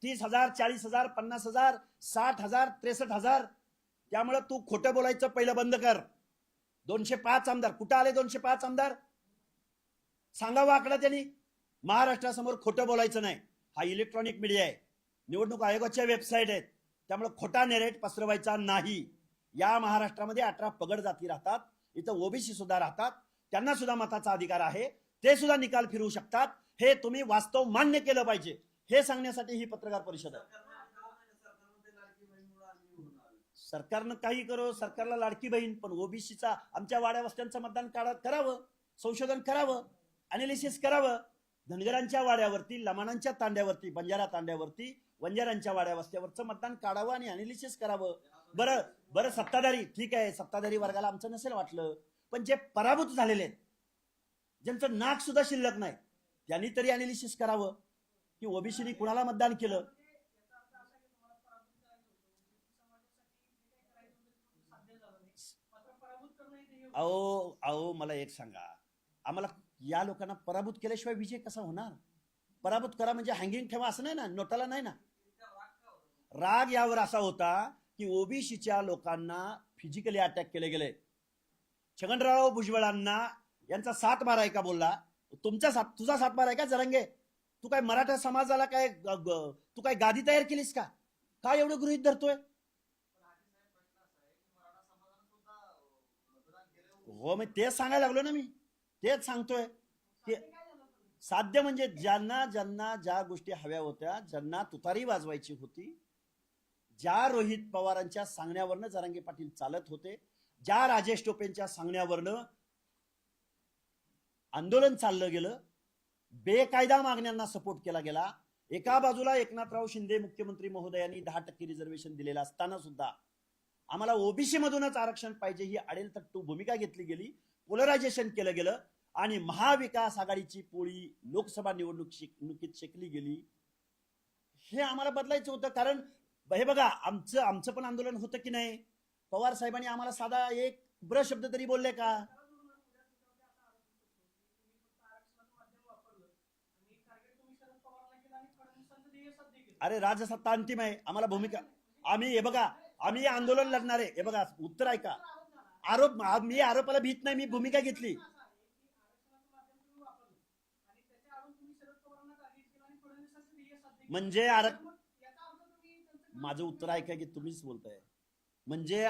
30,000, 40,000, 50,000, 60,000, 63,000. त्यामुळे तू खोटं बोलायचं पहिलं बंद कर. 205 आमदार कुठं आले? 205 आमदार सांगावा आकडा त्यांनी. महाराष्ट्रासमोर खोटं बोलायचं नाही. हा इलेक्ट्रॉनिक मीडिया आहे, निवडणूक आयोगाच्या वेबसाईट आहेत, त्यामुळे खोटा नेरेट पसरवायचा नाही. या महाराष्ट्रामध्ये 18 पगड जाती राहतात, इथं ओबीसी सुद्धा राहतात, त्यांना सुद्धा मताचा अधिकार आहे, ते सुद्धा निकाल फिरवू शकतात. हे तुम्ही वास्तव मान्य केलं पाहिजे, हे सांगण्यासाठी ही पत्रकार परिषद आहे. सरकारनं काही करो, सरकारला लाडकी बहीण, पण ओबीसीचा आमच्या वाड्या वस्त्यांचं मतदान करावं, संशोधन करावं, अनालिसिस करावं. धनगरांच्या वाड्यावरती, लमाणांच्या तांड्यावरती, बंजारा तांड्यावरती, वंजारांच्या वाड्या वस्त्यावरचं मतदान काढावं आणि अनालिसिस करावं. बरं सत्ताधारी ठीक आहे, सत्ताधारी वर्गाला आमचं नसेल वाटलं, पण जे पराभूत झालेले आहेत, ज्यांचं नाक सुद्धा शिल्लक नाही, त्यांनी तरी अनालिसिस करावं की ओबीसीनी कुणाला मतदान केलं. अहो मला एक सांगा, आम्हाला या लोकांना पराभूत केल्याशिवाय विजय कसा होणार? पराभूत करा म्हणजे हँगिंग ठेवा असं नाही ना, नोटाला नाही ना. राग यावर असा होता की ओबीसीच्या लोकांना फिजिकली अटॅक केले गेले. छगनराव भुजबळांना यांचा 7 आहे का बोलला? तुझा 7 आहे का जरंगे? तू काय मराठा समाजाला काय तू काय गादी तयार केलीस का? काय एवढं गृहीत धरतोय? हो, मी तेच सांगायला लागलो ना, मी तेच सांगतोय की साध्य म्हणजे ज्यांना ज्यांना ज्या गोष्टी हव्या होत्या, ज्यांना तुतारी वाजवायची होती, ज्या रोहित पवारांच्या सांगण्यावरनं जरांगे पाटील चालत होते, ज्या राजेश टोपेंच्या सांगण्यावरनं आंदोलन चाललं गेलं, बेकायदा मागण्यांना सपोर्ट केला गेला. एका बाजूला एकनाथराव शिंदे मुख्यमंत्री महोदयांनी 10% रिझर्वेशन दिलेलं असताना सुद्धा आम्हाला ओबीसी मधूनच आरक्षण पाहिजे ही अडेलतट्टू भूमिका घेतली गेली, पोलरायझेशन केलं गेलं आणि महाविकास आघाडीची पोळी लोकसभा निवडणुकीत शेकली गेली. हे आम्हाला बदलायचं होतं. कारण हे बघा, आमचं पण आंदोलन होतं की नाही? पवार साहेबांनी आम्हाला साधा एक शब्द तरी बोलले का? अरे राजसत्ता अंतिम आहे, आम्हाला भूमिका, आम्ही हे बघा, आम्ही आंदोलन लढणार आहे. हे बघा, उत्तर ऐका. मी आरोपाला भीत नाही, मी भूमिका घेतली. म्हणजे माझं उत्तर ऐका की तुम्हीच बोलताय. म्हणजे